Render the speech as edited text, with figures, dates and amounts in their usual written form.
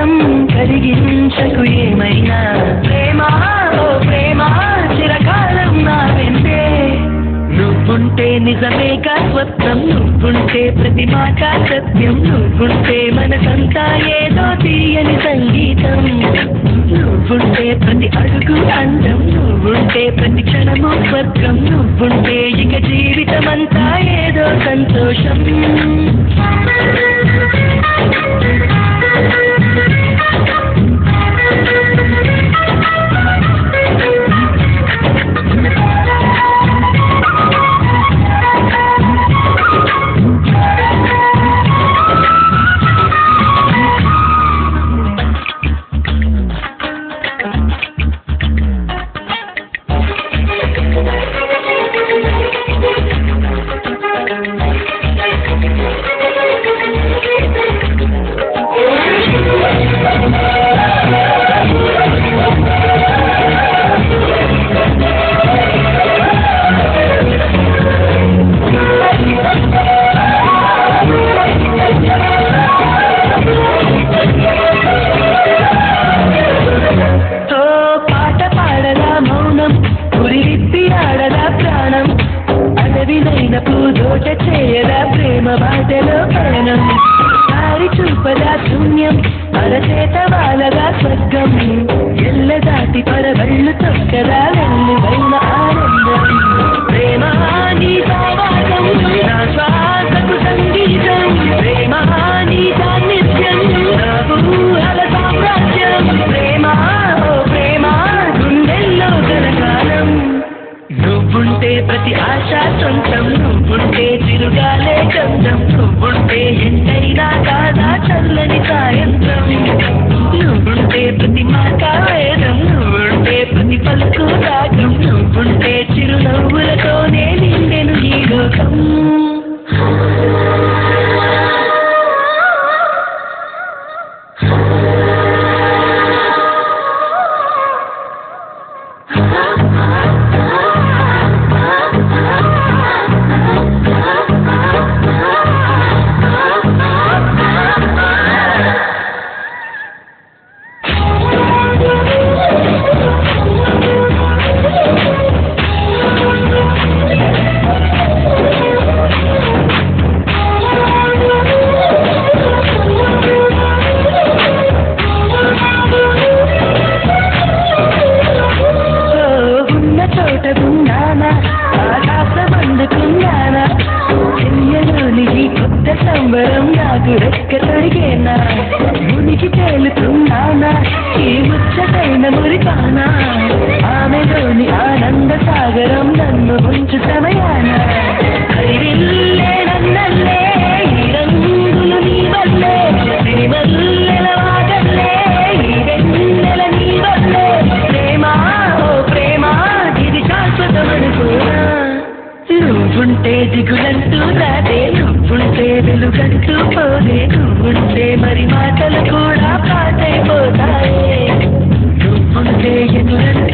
స్వార్థం కలిగించకు ఏమైనా ప్రేమ ఓ ప్రేమ చిరకాలం నా వెంటే నువ్వుంటే నిజమేగా స్వప్నం నువ్వుంటే ప్రతి మాట సత్యం నువ్వుంటే మనసంతా ఏదో తీయని సంగీతం నువ్వుంటే ప్రతి అడుగు అందం నువ్వుంటే ప్రతి క్షణము స్వర్గం నువ్వుంటే ఇక జీవితమంతా ఏదో సంతోషం పూదోట చేయదా ప్రేమ బాటలో పయనం దారి చూపదా శూన్యం అరచేత వాలగా స్వర్గం ఎల్ల దాటి పరవళ్ళు తొక్కదా వెళ్ళి వైన ఆనందం ప్రేమ నీ సావాసం నా శ్వాసకు సంగీతం ప్రేమ నీ సాన్నిధ్యం నా ఊహల సామ్రాజ్యం ప్రేమ ఓ ప్రేమ గుండెల్లో కలకాలం నువ్వుంటే ప్రతి ఆశ సొంతం నువ్వుంటే తిరుగాలే గంధం నువ్వుంటే ఎంతైనా కాదా చల్లని సాయంత్రం నువ్వుంటే ప్రతి మాట వేదం నువ్వుంటే ప్రతి పలుకు రాగం నువ్వుంటే చిరునవ్వులతోనే నిండెను ఈ లోకం ఆకాశమందుకున్నానా చెయ్యలోని కొత్త సంబరం నాకు రెక్క తొడిగేనా మునికి తేలుతున్నానా ఈ ముచ్చటైన మురికానా ఆమెలోని ఆనంద సాగరం నన్ను ఉంచు సమయాన హరివిల్లే నన్నల్లే ఈ రంగులు నీ వల్లే సిరిమల్లెల వాగల్లే ఈ వెన్నెల నీ వల్లే ప్రేమ ఓ ప్రేమ ఇది శాశ్వతమనుకోనా నువ్వుంటే దిగులంటూ రాదే నువ్వుంటే వెలుగంటూ పోదే నువ్వుంటే మరి మాటలు కూడా పాటైపోతాయే నువ్వుంటే ఎదురంటూ